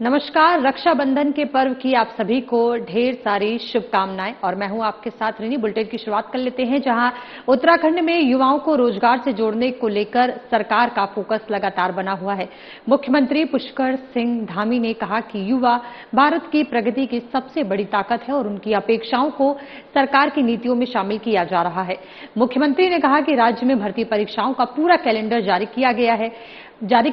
नमस्कार। रक्षाबंधन के पर्व की आप सभी को ढेर सारी शुभकामनाएं और मैं हूं आपके साथ रिनी। बुलेटिन की शुरुआत कर लेते हैं, जहां उत्तराखंड में युवाओं को रोजगार से जोड़ने को लेकर सरकार का फोकस लगातार बना हुआ है। मुख्यमंत्री पुष्कर सिंह धामी ने कहा कि युवा भारत की प्रगति की सबसे बड़ी ताकत है और उनकी अपेक्षाओं को सरकार की नीतियों में शामिल किया जा रहा है। मुख्यमंत्री ने कहा कि राज्य में भर्ती परीक्षाओं का पूरा कैलेंडर जारी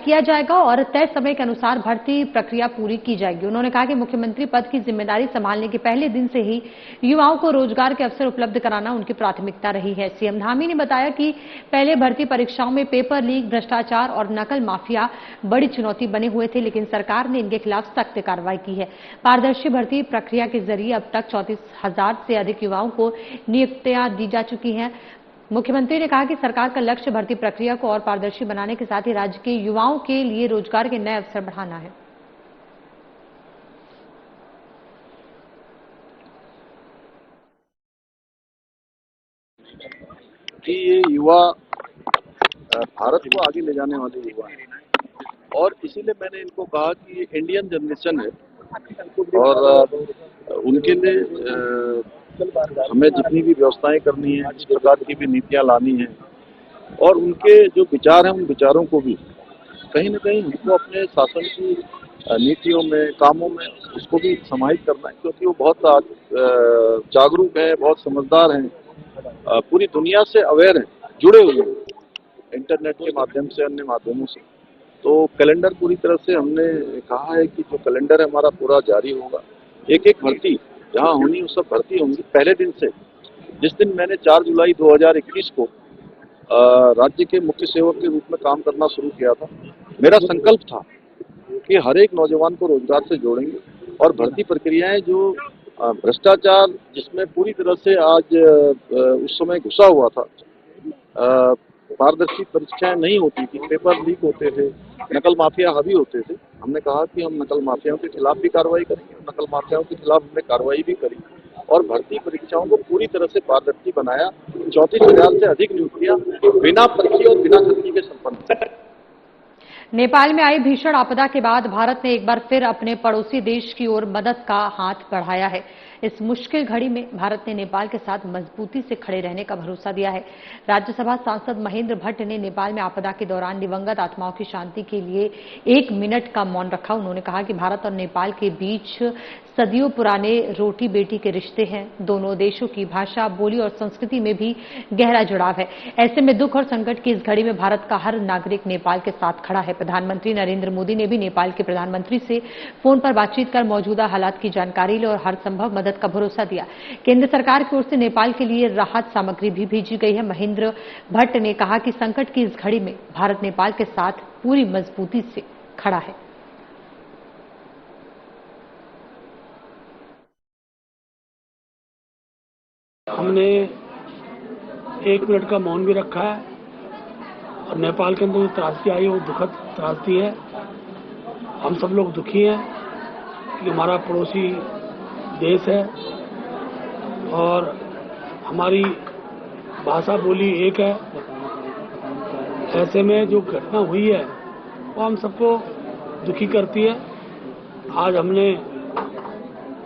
किया जाएगा और तय समय के अनुसार भर्ती प्रक्रिया पूरी की जाएगी। उन्होंने कहा कि मुख्यमंत्री पद की जिम्मेदारी संभालने के पहले दिन से ही युवाओं को रोजगार के अवसर उपलब्ध कराना उनकी प्राथमिकता रही है। सीएम धामी ने बताया कि पहले भर्ती परीक्षाओं में पेपर लीक, भ्रष्टाचार और नकल माफिया बड़ी चुनौती बने हुए थे, लेकिन सरकार ने इनके खिलाफ सख्त कार्रवाई की है। पारदर्शी भर्ती प्रक्रिया के जरिए अब तक 34,000 से अधिक युवाओं को नियुक्तियां दी जा चुकी हैं। मुख्यमंत्री ने कहा कि सरकार का लक्ष्य भर्ती प्रक्रिया को और पारदर्शी बनाने के साथ ही राज्य के युवाओं के लिए रोजगार के नए अवसर बढ़ाना है। कि ये युवा भारत को आगे ले जाने वाले युवा हैं और इसीलिए मैंने इनको कहा कि ये इंडियन जनरेशन है और उनके लिए हमें जितनी भी व्यवस्थाएं करनी है, जिस प्रकार की भी नीतियां लानी है और उनके जो विचार हैं उन विचारों को भी कहीं ना कहीं हमको अपने शासन की नीतियों में, कामों में उसको भी समाहित करना है, क्योंकि वो बहुत जागरूक है, बहुत समझदार हैं, पूरी दुनिया से अवेयर हैं, जुड़े हुए हैं इंटरनेट के माध्यम से, अन्य माध्यमों से। तो कैलेंडर पूरी तरह से हमने कहा है कि जो कैलेंडर है हमारा पूरा जारी होगा। एक एक भर्ती जहाँ होनी वो सब भर्ती होंगी पहले दिन से। जिस दिन मैंने 4 जुलाई 2021 को राज्य के मुख्य सेवक के रूप में काम करना शुरू किया था, मेरा संकल्प था कि हर एक नौजवान को रोजगार से जोड़ेंगे और भर्ती प्रक्रियाएं जो भ्रष्टाचार जिसमें पूरी तरह से आज उस समय घुसा हुआ था, पारदर्शी परीक्षाएं नहीं होती थी, पेपर लीक होते थे, नकल माफिया हावी होते थे। हमने कहा कि हम नकल माफियाओं के खिलाफ भी कार्रवाई करेंगे, नकल माफियाओं के खिलाफ हमने कार्रवाई भी करी और भर्ती परीक्षाओं को पूरी तरह से पारदर्शी बनाया। 34,000 से अधिक नियुक्तियां बिना पर्ची और बिना खर्ची के संपन्न। नेपाल में आई भीषण आपदा के बाद भारत ने एक बार फिर अपने पड़ोसी देश की ओर मदद का हाथ बढ़ाया है। इस मुश्किल घड़ी में भारत ने नेपाल के साथ मजबूती से खड़े रहने का भरोसा दिया है। राज्यसभा सांसद महेंद्र भट्ट ने नेपाल में आपदा के दौरान दिवंगत आत्माओं की शांति के लिए 1 मिनट का मौन रखा। उन्होंने कहा कि भारत और नेपाल के बीच सदियों पुराने रोटी बेटी के रिश्ते हैं। दोनों देशों की भाषा, बोली और संस्कृति में भी गहरा जुड़ाव है। ऐसे में दुख और संकट की इस घड़ी में भारत का हर नागरिक नेपाल के साथ खड़ा है। प्रधानमंत्री नरेंद्र मोदी ने भी नेपाल के प्रधानमंत्री से फोन पर बातचीत कर मौजूदा हालात की जानकारी ली और हर संभव मदद का भरोसा दिया। केंद्र सरकार की ओर से नेपाल के लिए राहत सामग्री भी भेजी गई है। महेंद्र भट्ट ने कहा कि संकट की इस घड़ी में भारत नेपाल के साथ पूरी मजबूती से खड़ा है। हमने 1 मिनट का मौन भी रखा है और नेपाल के अंदर जो त्रासदी आई है वो दुखद त्रासदी है। हम सब लोग दुखी हैं कि हमारा पड़ोसी देश है और हमारी भाषा बोली एक है। ऐसे में जो घटना हुई है वो हम सबको दुखी करती है। आज हमने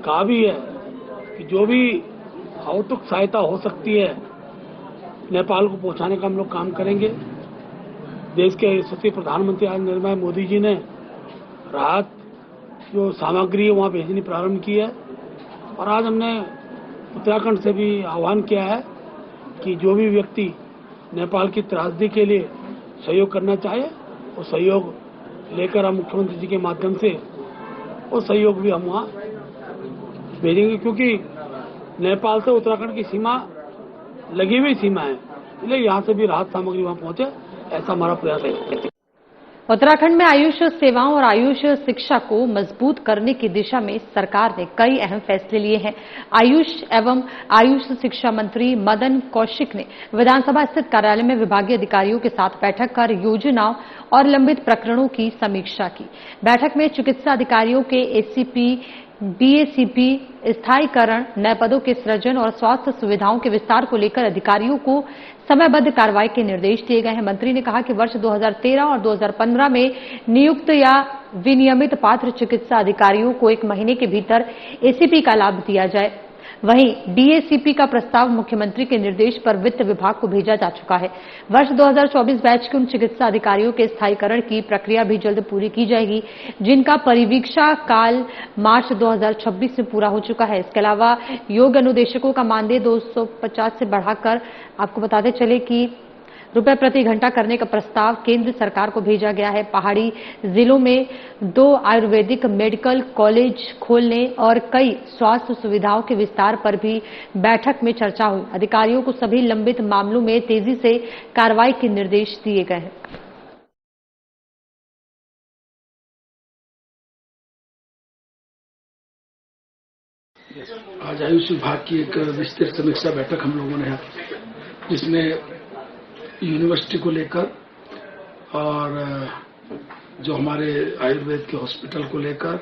कहा भी है कि जो भी आर्थिक सहायता हो सकती है नेपाल को पहुंचाने का हम लोग काम करेंगे। देश के यशस्वी प्रधानमंत्री आज नरेंद्र भाई मोदी जी ने राहत जो सामग्री है वहाँ भेजनी प्रारंभ की है और आज हमने उत्तराखंड से भी आह्वान किया है कि जो भी व्यक्ति नेपाल की त्रासदी के लिए सहयोग करना चाहे वो सहयोग लेकर हम मुख्यमंत्री जी के माध्यम से वो सहयोग भी हम वहाँ भेजेंगे, क्योंकि नेपाल से उत्तराखंड की सीमा लगी हुई सीमा है, इसलिए यहाँ से भी राहत सामग्री वहाँ पहुंचे, ऐसा हमारा प्रयास है। उत्तराखंड में आयुष सेवाओं और आयुष शिक्षा को मजबूत करने की दिशा में सरकार ने कई अहम फैसले लिए हैं। आयुष एवं आयुष शिक्षा मंत्री मदन कौशिक ने विधानसभा स्थित कार्यालय में विभागीय अधिकारियों के साथ बैठक कर योजनाओं और लंबित प्रकरणों की समीक्षा की। बैठक में चिकित्सा अधिकारियों के एसीपी बीएसीपी स्थायीकरण, नए पदों के सृजन और स्वास्थ्य सुविधाओं के विस्तार को लेकर अधिकारियों को समयबद्ध कार्रवाई के निर्देश दिए गए हैं। मंत्री ने कहा कि वर्ष 2013 और 2015 में नियुक्त या विनियमित पात्र चिकित्सा अधिकारियों को 1 महीने के भीतर एसीपी का लाभ दिया जाए। वहीं डीएसीपी का प्रस्ताव मुख्यमंत्री के निर्देश पर वित्त विभाग को भेजा जा चुका है। वर्ष 2024 बैच के उन चिकित्सा अधिकारियों के स्थायीकरण की प्रक्रिया भी जल्द पूरी की जाएगी, जिनका परिवीक्षा काल मार्च 2026 में पूरा हो चुका है। इसके अलावा योग अनुदेशकों का मानदेय 250 से बढ़ाकर आपको बताते चले कि रुपए प्रति घंटा करने का प्रस्ताव केंद्र सरकार को भेजा गया है। पहाड़ी जिलों में 2 आयुर्वेदिक मेडिकल कॉलेज खोलने और कई स्वास्थ्य सुविधाओं के विस्तार पर भी बैठक में चर्चा हुई। अधिकारियों को सभी लंबित मामलों में तेजी से कार्रवाई के निर्देश दिए गए हैं। आज आयुष विभाग की एक विस्तृत समीक्षा बैठक हम लोगों ने, जिसमें यूनिवर्सिटी को लेकर और जो हमारे आयुर्वेद के हॉस्पिटल को लेकर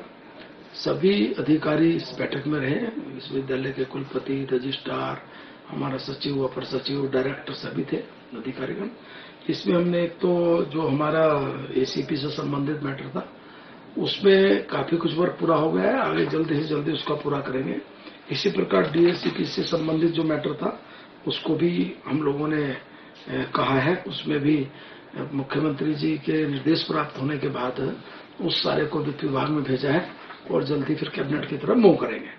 सभी अधिकारी इस बैठक में रहे। विश्वविद्यालय के कुलपति, रजिस्ट्रार, हमारा सचिव, अपर सचिव, डायरेक्टर सभी थे अधिकारीगण। इसमें हमने एक तो जो हमारा एसीपी से संबंधित मैटर था उसमें काफी कुछ वर्क पूरा हो गया है, आगे जल्दी से जल्दी उसका पूरा करेंगे। इसी प्रकार डीएसीपी से संबंधित जो मैटर था उसको भी हम लोगों ने कहा है, उसमें भी मुख्यमंत्री जी के निर्देश प्राप्त होने के बाद उस सारे को वित्त विभाग में भेजा है और जल्दी फिर कैबिनेट की तरफ मूव करेंगे।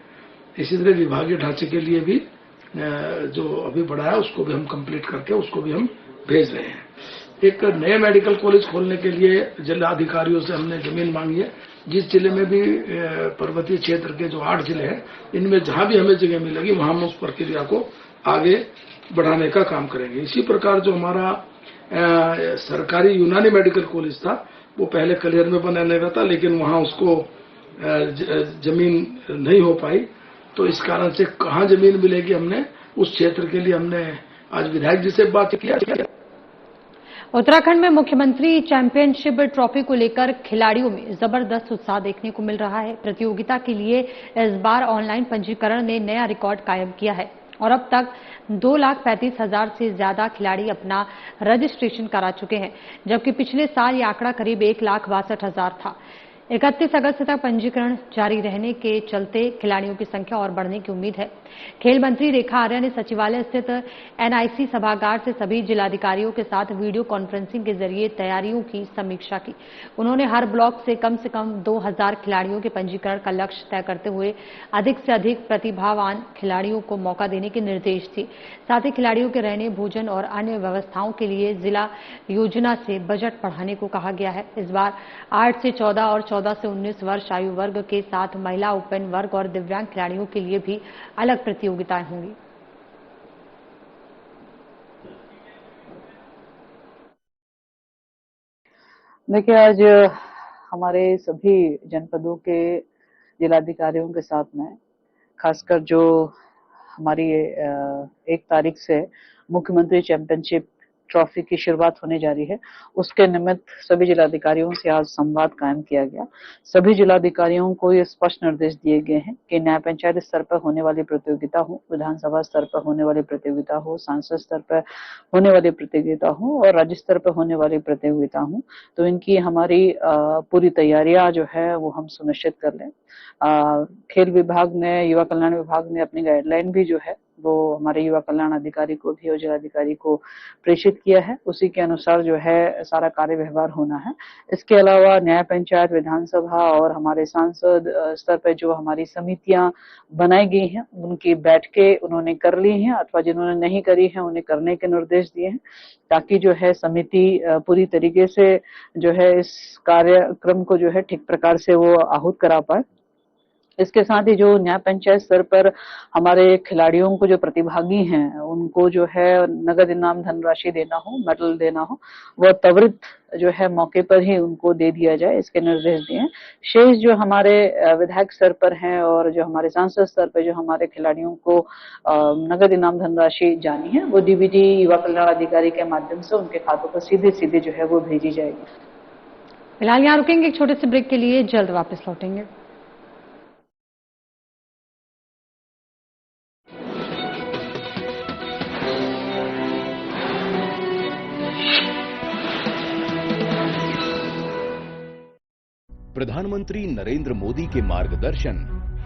इसी तरह विभागीय ढांचे के लिए भी जो अभी बढ़ा है उसको भी हम कंप्लीट करके उसको भी हम भेज रहे हैं। एक नए मेडिकल कॉलेज खोलने के लिए जिला अधिकारियों से हमने जमीन मांगी है। जिस जिले में भी पर्वतीय क्षेत्र के जो 8 जिले हैं, इनमें जहां भी हमें जगह मिलेगी वहां हम उस प्रक्रिया को आगे बढ़ाने का काम करेंगे। इसी प्रकार जो हमारा सरकारी यूनानी मेडिकल कॉलेज था वो पहले कलियर में बनाने का था, लेकिन वहां उसको जमीन नहीं हो पाई, तो इस कारण से कहां जमीन मिलेगी हमने उस क्षेत्र के लिए हमने आज विधायक जी से बात किया। उत्तराखंड में मुख्यमंत्री चैंपियनशिप ट्रॉफी को लेकर खिलाड़ियों में जबरदस्त उत्साह देखने को मिल रहा है। प्रतियोगिता के लिए इस बार ऑनलाइन पंजीकरण ने नया रिकॉर्ड कायम किया है और अब तक 2,35,000 से ज्यादा खिलाड़ी अपना रजिस्ट्रेशन करा चुके हैं, जबकि पिछले साल ये आंकड़ा करीब 1,62,000 था। 31 अगस्त तक पंजीकरण जारी रहने के चलते खिलाड़ियों की संख्या और बढ़ने की उम्मीद है। खेल मंत्री रेखा आर्या ने सचिवालय स्थित एनआईसी सभागार से सभी जिलाधिकारियों के साथ वीडियो कॉन्फ्रेंसिंग के जरिए तैयारियों की समीक्षा की। उन्होंने हर ब्लॉक से कम 2,000 खिलाड़ियों के पंजीकरण का लक्ष्य तय करते हुए अधिक से अधिक प्रतिभावान खिलाड़ियों को मौका देने के निर्देश दिए। साथ ही खिलाड़ियों के रहने, भोजन और अन्य व्यवस्थाओं के लिए जिला योजना से बजट बढ़ाने को कहा गया है। इस बार 8 से 14 और 14 से 19 वर्ष आयु वर्ग के साथ महिला, ओपन वर्ग और दिव्यांग खिलाड़ियों के लिए भी अलग प्रतियोगिताएं होंगी। देखिए, आज हमारे सभी जनपदों के जिलाधिकारियों के साथ में, खासकर जो हमारी 1 तारीख से मुख्यमंत्री चैंपियनशिप ट्रॉफी की शुरुआत होने जा रही है, उसके निमित्त सभी जिलाधिकारियों से आज संवाद कायम किया गया। सभी जिलाधिकारियों को ये स्पष्ट निर्देश दिए गए हैं कि न्याय पंचायत स्तर पर होने वाली प्रतियोगिता हो, विधानसभा स्तर पर होने वाली प्रतियोगिता हो, सांसद स्तर पर होने वाली प्रतियोगिता हो और राज्य स्तर पर होने वाली प्रतियोगिता हो, तो इनकी हमारी पूरी तैयारियां जो है वो हम सुनिश्चित कर लें। खेल विभाग ने, युवा कल्याण विभाग ने अपनी गाइडलाइन भी जो है वो हमारे युवा कल्याण अधिकारी को भी और जिलाधिकारी को प्रेषित किया है। उसी के अनुसार जो है सारा कार्य व्यवहार होना है। इसके अलावा न्याय पंचायत, विधानसभा और हमारे सांसद स्तर पर जो हमारी समितियां बनाई गई हैं उनकी बैठकें उन्होंने कर ली हैं, अथवा जिन्होंने नहीं करी है उन्हें करने के निर्देश दिए हैं, ताकि जो है समिति पूरी तरीके से जो है इस कार्यक्रम को जो है ठीक प्रकार से वो आहूत करा पाए। इसके साथ ही जो न्याय पंचायत स्तर पर हमारे खिलाड़ियों को, जो प्रतिभागी हैं, उनको जो है नगद इनाम धनराशि देना हो, मेडल देना हो, वह त्वरित जो है मौके पर ही उनको दे दिया जाए, इसके निर्देश दिए हैं। शेष जो हमारे विधायक स्तर पर हैं और जो हमारे सांसद स्तर पर जो हमारे खिलाड़ियों को नगद इनाम धनराशि जानी है, वो डीबीटी युवा कल्याण अधिकारी के माध्यम से उनके खातों पर सीधे जो है वो भेजी जाएगी। फिलहाल यहाँ रुकेंगे एक छोटे से ब्रेक के लिए, जल्द वापस लौटेंगे। प्रधानमंत्री नरेंद्र मोदी के मार्गदर्शन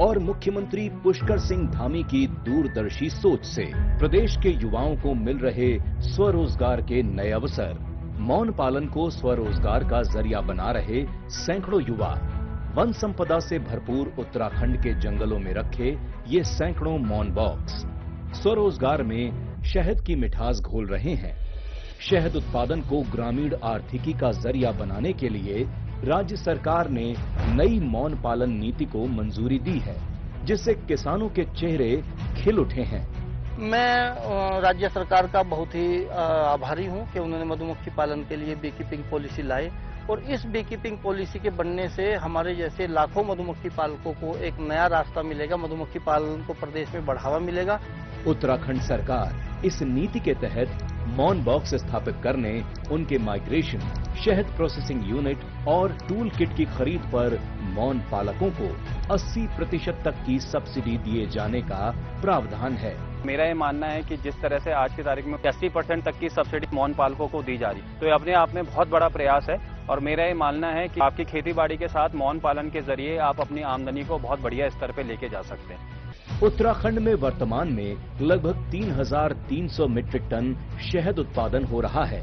और मुख्यमंत्री पुष्कर सिंह धामी की दूरदर्शी सोच से प्रदेश के युवाओं को मिल रहे स्वरोजगार के नए अवसर, मौन पालन को स्वरोजगार का जरिया बना रहे सैकड़ों युवा, वन संपदा से भरपूर उत्तराखंड के जंगलों में रखे ये सैकड़ों मौन बॉक्स स्वरोजगार में शहद की मिठास घोल रहे हैं। शहद उत्पादन को ग्रामीण आर्थिकी का जरिया बनाने के लिए राज्य सरकार ने नई मौन पालन नीति को मंजूरी दी है, जिससे किसानों के चेहरे खिल उठे हैं। मैं राज्य सरकार का बहुत ही आभारी हूं कि उन्होंने मधुमक्खी पालन के लिए बी कीपिंग पॉलिसी लाई और इस बी कीपिंग पॉलिसी के बनने से हमारे जैसे लाखों मधुमक्खी पालकों को एक नया रास्ता मिलेगा, मधुमक्खी पालन को प्रदेश में बढ़ावा मिलेगा। उत्तराखंड सरकार इस नीति के तहत मौन बॉक्स स्थापित करने, उनके माइग्रेशन, शहद प्रोसेसिंग यूनिट और टूल किट की खरीद पर मौन पालकों को 80% तक की सब्सिडी दिए जाने का प्रावधान है। मेरा ये मानना है कि जिस तरह से आज की तारीख में 80% तक की सब्सिडी मौन पालकों को दी जा रही है, तो ये अपने आप में बहुत बड़ा प्रयास है और मेरा ये मानना है कि आपकी खेती बाड़ी के साथ मौन पालन के जरिए आप अपनी आमदनी को बहुत बढ़िया स्तर पे लेके जा सकते हैं। उत्तराखंड में वर्तमान में लगभग 3,300 मीट्रिक टन शहद उत्पादन हो रहा है,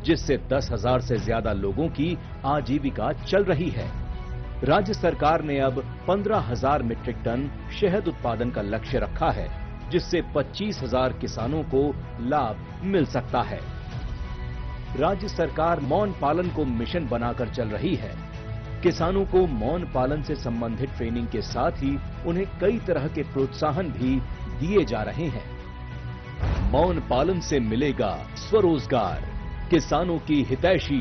जिससे 10,000 से ज्यादा लोगों की आजीविका चल रही है। राज्य सरकार ने अब 15,000 मीट्रिक टन शहद उत्पादन का लक्ष्य रखा है, जिससे 25,000 किसानों को लाभ मिल सकता है। राज्य सरकार मौन पालन को मिशन बनाकर चल रही है। किसानों को मौन पालन से संबंधित ट्रेनिंग के साथ ही उन्हें कई तरह के प्रोत्साहन भी दिए जा रहे हैं। मौन पालन से मिलेगा स्वरोजगार, किसानों की हितैषी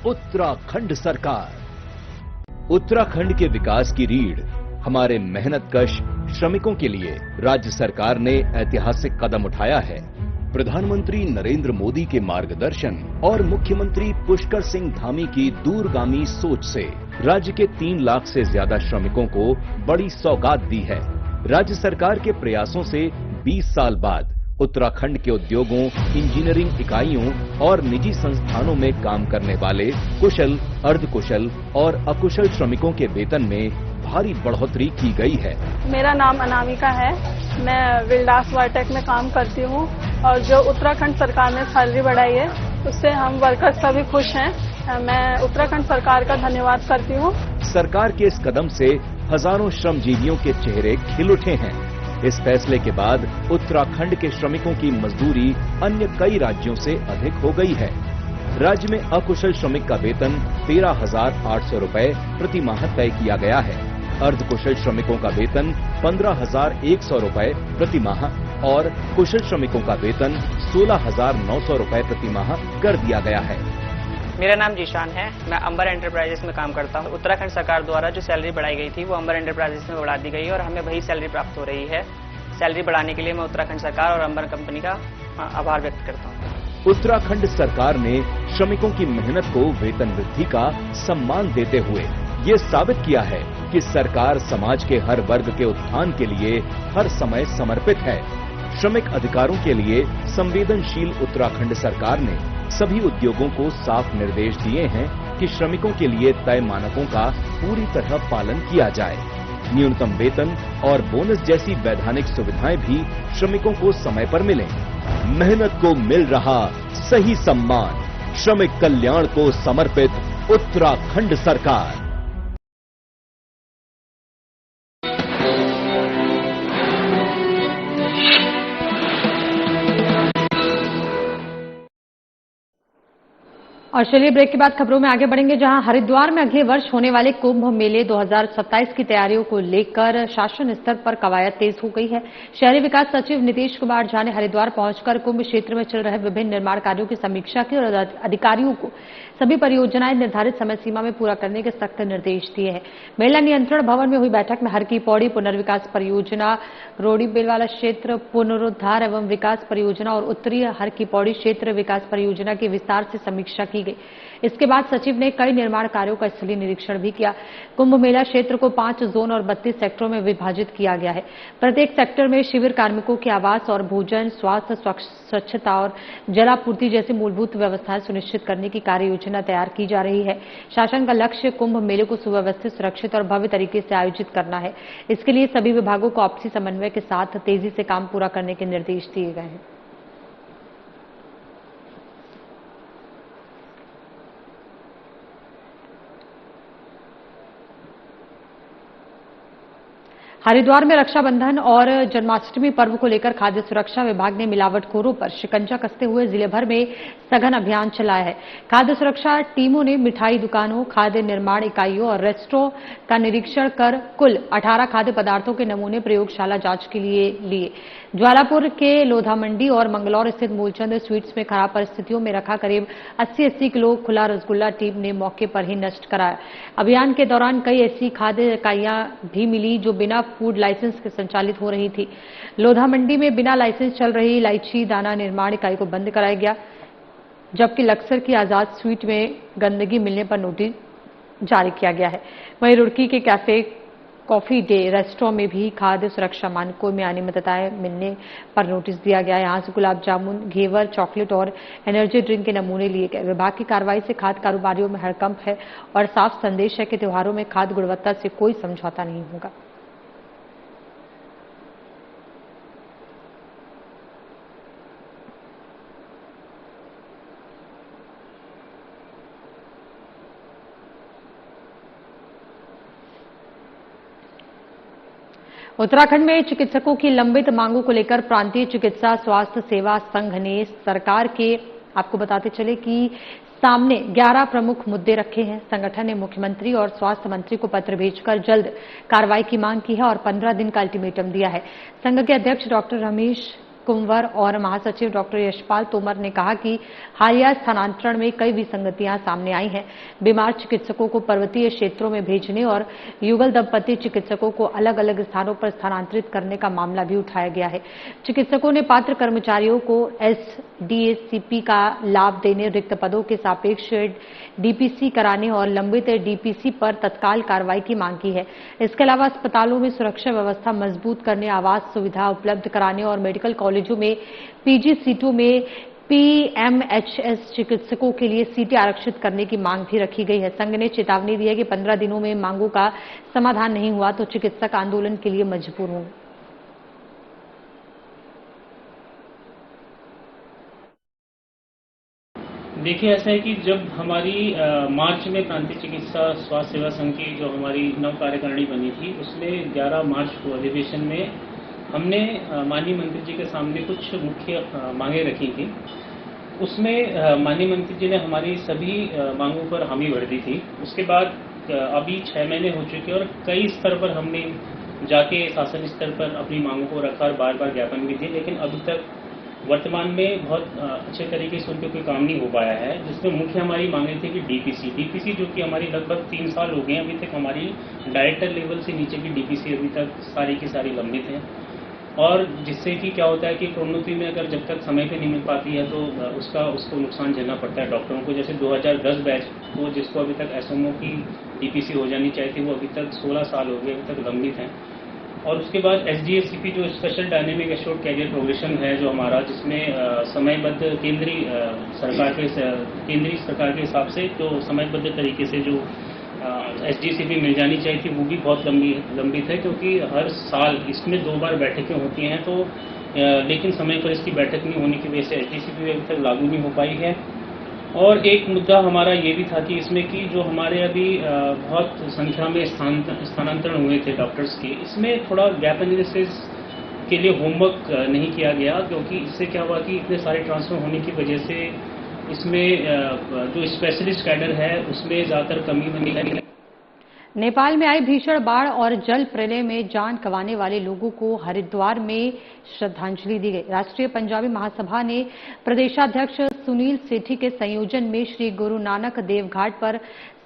उत्तराखंड सरकार। उत्तराखंड के विकास की रीढ़ हमारे मेहनतकश श्रमिकों के लिए राज्य सरकार ने ऐतिहासिक कदम उठाया है। प्रधानमंत्री नरेंद्र मोदी के मार्गदर्शन और मुख्यमंत्री पुष्कर सिंह धामी की दूरगामी सोच से राज्य के 3 लाख से ज्यादा श्रमिकों को बड़ी सौगात दी है। राज्य सरकार के प्रयासों से 20 साल बाद उत्तराखंड के उद्योगों, इंजीनियरिंग इकाइयों और निजी संस्थानों में काम करने वाले कुशल, अर्धकुशल और अकुशल श्रमिकों के वेतन में भारी बढ़ोतरी की गई है। मेरा नाम अनामिका है, मैं विल्डास वाइटेक में काम करती हूँ और जो उत्तराखंड सरकार ने सैलरी बढ़ाई है उससे हम वर्कर्स सभी खुश हैं। मैं उत्तराखंड सरकार का धन्यवाद करती हूँ। सरकार के इस कदम से हजारों श्रमजीवियों के चेहरे खिल उठे हैं। इस फैसले के बाद उत्तराखंड के श्रमिकों की मजदूरी अन्य कई राज्यों से अधिक हो गई है। राज्य में अकुशल श्रमिक का वेतन 13,800 रुपए प्रति माह तय किया गया है। अर्धकुशल श्रमिकों का वेतन 15,100 रुपए प्रति माह और कुशल श्रमिकों का वेतन 16,900 रुपए प्रति माह कर दिया गया है। मेरा नाम जीशान है, मैं अंबर एंटरप्राइजेस में काम करता हूँ। उत्तराखंड सरकार द्वारा जो सैलरी बढ़ाई गई थी वो अंबर एंटरप्राइजेस में बढ़ा दी गई है और हमें वही सैलरी प्राप्त हो रही है। सैलरी बढ़ाने के लिए मैं उत्तराखंड सरकार और अंबर कंपनी का आभार व्यक्त करता हूँ। उत्तराखंड सरकार ने श्रमिकों की मेहनत को वेतन वृद्धि का सम्मान देते हुए ये साबित किया है कि सरकार समाज के हर वर्ग के उत्थान के लिए हर समय समर्पित है। श्रमिक अधिकारों के लिए संवेदनशील उत्तराखंड सरकार ने सभी उद्योगों को साफ निर्देश दिए हैं कि श्रमिकों के लिए तय मानकों का पूरी तरह पालन किया जाए। न्यूनतम वेतन और बोनस जैसी वैधानिक सुविधाएं भी श्रमिकों को समय पर मिलें। मेहनत को मिल रहा सही सम्मान, श्रमिक कल्याण को समर्पित उत्तराखंड सरकार। और चलिए ब्रेक के बाद खबरों में आगे बढ़ेंगे, जहां हरिद्वार में अगले वर्ष होने वाले कुंभ मेले 2027 की तैयारियों को लेकर शासन स्तर पर कवायद तेज हो गई है। शहरी विकास सचिव नीतीश कुमार झा ने हरिद्वार पहुंचकर कुंभ क्षेत्र में चल रहे विभिन्न निर्माण कार्यों की समीक्षा की और अधिकारियों को सभी परियोजनाएं निर्धारित समय सीमा में पूरा करने के सख्त निर्देश दिए हैं। मेला नियंत्रण भवन में हुई बैठक में हर की पौड़ी पुनर्विकास परियोजना, रोडी बेलवाला क्षेत्र पुनरुद्धार एवं विकास परियोजना और उत्तरी हर की पौड़ी क्षेत्र विकास परियोजना की विस्तार से समीक्षा की की गई। इसके बाद सचिव ने कई निर्माण कार्यों का स्थलीय निरीक्षण भी किया। कुंभ मेला क्षेत्र को 5 जोन और 32 सेक्टरों में विभाजित किया गया है। प्रत्येक सेक्टर में शिविर कार्मिकों के आवास और भोजन, स्वास्थ्य, स्वच्छता और जलापूर्ति जैसी मूलभूत व्यवस्थाएं सुनिश्चित करने की कार्य योजना तैयार की जा रही है। शासन का लक्ष्य कुंभ मेले को सुव्यवस्थित, सुरक्षित और भव्य तरीके से आयोजित करना है। इसके लिए सभी विभागों को आपसी समन्वय के साथ तेजी से काम पूरा करने के निर्देश दिए गए हैं। हरिद्वार में रक्षाबंधन और जन्माष्टमी पर्व को लेकर खाद्य सुरक्षा विभाग ने मिलावटखोरों पर शिकंजा कसते हुए जिले भर में सघन अभियान चलाया है। खाद्य सुरक्षा टीमों ने मिठाई दुकानों, खाद्य निर्माण इकाइयों और रेस्टोरेंट का निरीक्षण कर कुल 18 खाद्य पदार्थों के नमूने प्रयोगशाला जांच के लिए लिए। ज्वालापुर के लोधा मंडी और मंगलौर स्थित मूलचंद स्वीट्स में खराब परिस्थितियों में रखा करीब 80 किलो खुला रसगुल्ला टीम ने मौके पर ही नष्ट कराया। अभियान के दौरान कई ऐसी खाद्य इकाइयां भी मिली जो बिना फूड लाइसेंस के संचालित हो रही थी। लोधा मंडी में बिना लाइसेंस चल रही इलायची दाना निर्माण इकाई को बंद कराया गया, जबकि लक्सर की आजाद स्वीट में गंदगी मिलने पर नोटिस जारी किया गया है। वहीं रुड़की के कैफे कॉफी डे रेस्टोरेंट में भी खाद्य सुरक्षा मानकों में अनियमितताएं मिलने पर नोटिस दिया गया है। यहां से गुलाब जामुन, घेवर, चॉकलेट और एनर्जी ड्रिंक के नमूने लिए गए। विभाग की कार्रवाई से खाद्य कारोबारियों में हड़कंप है और साफ संदेश है कि त्योहारों में खाद्य गुणवत्ता से कोई समझौता नहीं होगा। उत्तराखंड में चिकित्सकों की लंबित मांगों को लेकर प्रांतीय चिकित्सा स्वास्थ्य सेवा संघ ने सरकार के, आपको बताते चले कि सामने 11 प्रमुख मुद्दे रखे हैं। संगठन ने मुख्यमंत्री और स्वास्थ्य मंत्री को पत्र भेजकर जल्द कार्रवाई की मांग की है और 15 दिन का अल्टीमेटम दिया है। संघ के अध्यक्ष डॉक्टर रमेश कुंवर और महासचिव डॉक्टर यशपाल तोमर ने कहा कि हालिया स्थानांतरण में कई विसंगतियां सामने आई हैं। बीमार चिकित्सकों को पर्वतीय क्षेत्रों में भेजने और युगल दंपति चिकित्सकों को अलग अलग स्थानों पर स्थानांतरित करने का मामला भी उठाया गया है। चिकित्सकों ने पात्र कर्मचारियों को एसडीएसीपी का लाभ देने, रिक्त पदों के सापेक्ष डीपीसी कराने और लंबित डीपीसी पर तत्काल कार्रवाई की मांग की है। इसके अलावा अस्पतालों में सुरक्षा व्यवस्था मजबूत करने, आवास सुविधा उपलब्ध कराने और मेडिकल कॉलेजों में पीजी सीटों में पीएमएचएस चिकित्सकों के लिए सीटें आरक्षित करने की मांग भी रखी गई है। संघ ने चेतावनी दी है कि 15 दिनों में मांगों का समाधान नहीं हुआ तो चिकित्सक आंदोलन के लिए मजबूर होंगे। देखिए, ऐसा है कि जब हमारी मार्च में प्रांतीय चिकित्सा स्वास्थ्य सेवा संघ की जो हमारी नव कार्यकारिणी बनी थी, उसमें 11 मार्च को अधिवेशन में हमने माननीय मंत्री जी के सामने कुछ मुख्य मांगे रखी थी। उसमें माननीय मंत्री जी ने हमारी सभी मांगों पर हामी भर दी थी। उसके बाद अभी 6 महीने हो चुके और कई स्तर पर हमने जाके शासन स्तर पर अपनी मांगों को रखा और बार बार ज्ञापन भी दिए, लेकिन अभी तक वर्तमान में बहुत अच्छे तरीके से उन पर कोई काम नहीं हो पाया है। जिसमें मुख्य हमारी मांगे थी कि डीपीसी जो कि हमारी लगभग 3 साल हो गए, अभी तक हमारी डायरेक्टर लेवल से नीचे की डीपीसी अभी तक सारी की सारी लंबित है। और जिससे कि क्या होता है कि प्रोन्नति में अगर जब तक समय पे नहीं मिल पाती है तो उसको नुकसान झेलना पड़ता है डॉक्टरों को। जैसे 2010 बैच तो जिसको अभी तक एसएमओ की डीपीसी हो जानी चाहिए थी, वो अभी तक 16 साल हो गए, अभी तक लंबित हैं। और उसके बाद एसडीएसीपी जो special dynamic assured career progression है जो हमारा, जिसमें समयबद्ध केंद्रीय सरकार के हिसाब से जो समयबद्ध तरीके से जो एसडीएसीपी मिल जानी चाहिए थी, वो भी बहुत लंबित है, क्योंकि हर साल इसमें 2 बार बैठकें होती हैं तो लेकिन समय पर इसकी बैठक नहीं होने की वजह से एसडीएसीपी अभी तक लागू नहीं हो पाई है। और एक मुद्दा हमारा ये भी था कि इसमें कि जो हमारे अभी बहुत संख्या में स्थानांतरण हुए थे डॉक्टर्स के, इसमें थोड़ा गैप एनालिसिस के लिए होमवर्क नहीं किया गया, क्योंकि इससे क्या हुआ कि इतने सारे ट्रांसफर होने की वजह से इसमें जो स्पेशलिस्ट कैडर है उसमें ज़्यादातर कमी बनी है। नेपाल में आई भीषण बाढ़ और जल प्रलय में जान गंवाने वाले लोगों को हरिद्वार में श्रद्धांजलि दी गई। राष्ट्रीय पंजाबी महासभा ने प्रदेशाध्यक्ष सुनील सेठी के संयोजन में श्री गुरु नानक देव घाट पर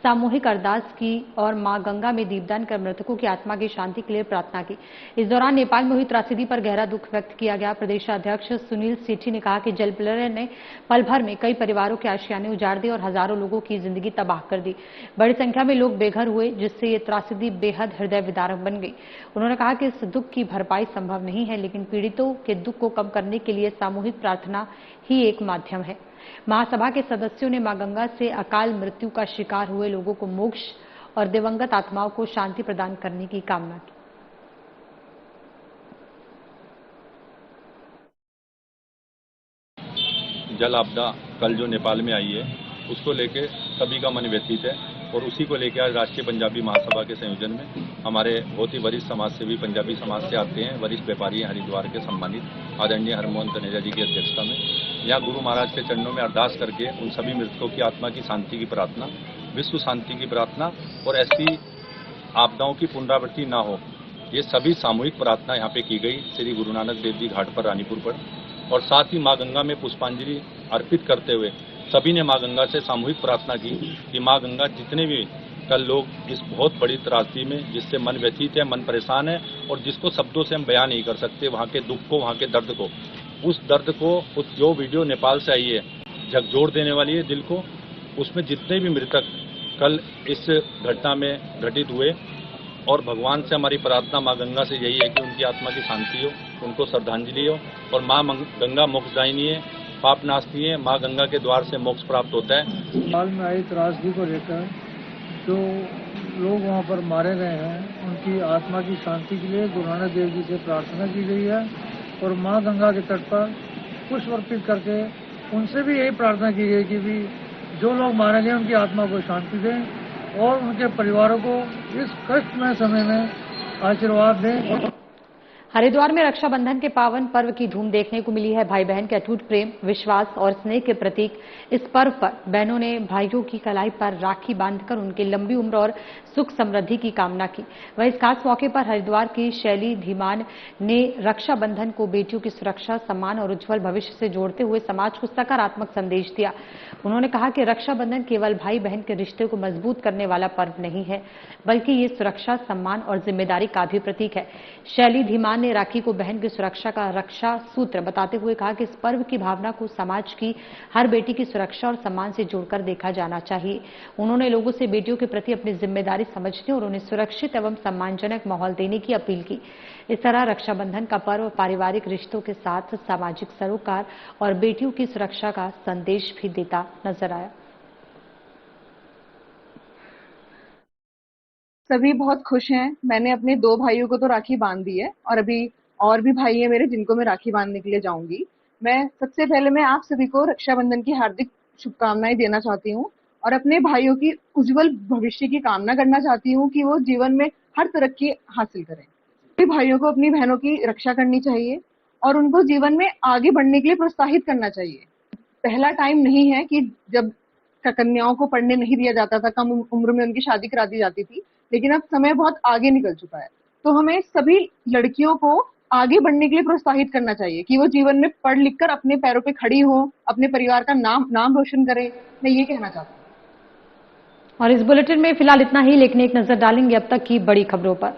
सामूहिक अरदास की और मां गंगा में दीपदान कर मृतकों की आत्मा की शांति के लिए प्रार्थना की। इस दौरान नेपाल में हुई त्रासदी पर गहरा दुख व्यक्त किया गया। प्रदेशाध्यक्ष सुनील सेठी ने कहा कि जल प्रलय ने पल भर में कई परिवारों के आशियाने उजाड़ दी और हजारों लोगों की जिंदगी तबाह कर दी। बड़ी संख्या में लोग बेघर हुए, जिससे ये त्रासदी बेहद हृदय विदारक बन गई। उन्होंने कहा कि इस दुख की भरपाई संभव नहीं है, लेकिन पीड़ितों के दुख को कम करने के लिए सामूहिक प्रार्थना ही एक माध्यम है। महासभा के सदस्यों ने मां गंगा से अकाल मृत्यु का शिकार हुए लोगों को मोक्ष और दिवंगत आत्माओं को शांति प्रदान करने की कामना की। जल आपदा कल जो नेपाल में आई है उसको लेके सभी का मन व्यथित है और उसी को लेकर आज राष्ट्रीय पंजाबी महासभा के संयोजन में हमारे बहुत ही वरिष्ठ समाज सेवी पंजाबी समाज से आते हैं, वरिष्ठ व्यापारी हरिद्वार के सम्मानित आदरणीय हरमोहन तनेजा जी की अध्यक्षता में यहाँ गुरु महाराज के चरणों में अरदास करके उन सभी मृतकों की आत्मा की शांति की प्रार्थना, विश्व शांति की प्रार्थना और ऐसी आपदाओं की पुनरावृत्ति न हो, ये सभी सामूहिक प्रार्थना यहाँ पे की गई श्री गुरु नानक देव जी घाट पर रानीपुर पर। और साथ ही माँ गंगा में पुष्पांजलि अर्पित करते हुए सभी ने माँ गंगा से सामूहिक प्रार्थना की कि माँ गंगा जितने भी कल लोग इस बहुत बड़ी त्रासदी में जिससे मन व्यथित है, मन परेशान है और जिसको शब्दों से हम बयान नहीं कर सकते, वहाँ के दुख को, वहाँ के दर्द को, उस दर्द को, उस जो वीडियो नेपाल से आई है झकझोर देने वाली है दिल को, उसमें जितने भी मृतक कल इस घटना में घटित हुए और भगवान से हमारी प्रार्थना माँ गंगा से यही है कि उनकी आत्मा की शांति हो, उनको श्रद्धांजलि हो और माँ गंगा मोक्षदायिनी है, पाप नाशनी है, माँ गंगा के द्वार से मोक्ष प्राप्त होता है। नेपाल में आई त्रासदी को लेकर जो लोग वहाँ पर मारे गए हैं उनकी आत्मा की शांति के लिए गुरु नानक देव जी से प्रार्थना की गई है और माँ गंगा के तट पर पुष्प अर्पित करके उनसे भी यही प्रार्थना की गई कि भी जो लोग मारे गए उनकी आत्मा को शांति दें और उनके परिवारों को इस कष्टमय समय में आशीर्वाद दें। हरिद्वार में रक्षाबंधन के पावन पर्व की धूम देखने को मिली है। भाई बहन के अटूट प्रेम, विश्वास और स्नेह के प्रतीक इस पर्व पर बहनों ने भाइयों की कलाई पर राखी बांधकर उनकी लंबी उम्र और सुख समृद्धि की कामना की। वहीं इस खास मौके पर हरिद्वार की शैली धीमान ने रक्षाबंधन को बेटियों की सुरक्षा, सम्मान और उज्जवल भविष्य से जोड़ते हुए समाज को सकारात्मक संदेश दिया। उन्होंने कहा कि रक्षाबंधन केवल भाई बहन के रिश्ते को मजबूत करने वाला पर्व नहीं है, बल्कि ये सुरक्षा, सम्मान और जिम्मेदारी का भी प्रतीक है। शैली धीमान ने राखी को बहन की सुरक्षा का रक्षा सूत्र बताते हुए कहा कि इस पर्व की भावना को समाज की हर बेटी की सुरक्षा और सम्मान से जोड़कर देखा जाना चाहिए। उन्होंने लोगों से बेटियों के प्रति अपनी जिम्मेदारी समझने और उन्हें सुरक्षित एवं सम्मानजनक माहौल देने की अपील की। इस तरह रक्षाबंधन का पर्व पारिवारिक रिश्तों के साथ सामाजिक सरोकार और बेटियों की सुरक्षा का संदेश भी देता नजर आया। सभी बहुत खुश हैं। मैंने अपने 2 भाइयों को तो राखी बांध दी है और अभी और भी भाई हैं मेरे जिनको मैं राखी बांधने के लिए जाऊंगी। मैं सबसे पहले मैं आप सभी को रक्षाबंधन की हार्दिक शुभकामनाएं देना चाहती हूँ और अपने भाइयों की उज्जवल भविष्य की कामना करना चाहती हूँ कि वो जीवन में हर तरक्की हासिल करें। अपने भाइयों को अपनी बहनों की रक्षा करनी चाहिए और उनको जीवन में आगे बढ़ने के लिए प्रोत्साहित करना चाहिए। पहला टाइम नहीं है कि जब कन्याओं को पढ़ने नहीं दिया जाता था, कम उम्र में उनकी शादी करा दी जाती थी, लेकिन अब समय बहुत आगे निकल चुका है। तो हमें सभी लड़कियों को आगे बढ़ने के लिए प्रोत्साहित करना चाहिए कि वो जीवन में पढ़ लिख कर अपने पैरों पे खड़ी हो, अपने परिवार का नाम रोशन करें। मैं ये कहना चाहती हूँ। और इस बुलेटिन में फिलहाल इतना ही, लेकिन एक नजर डालेंगे अब तक की बड़ी खबरों पर।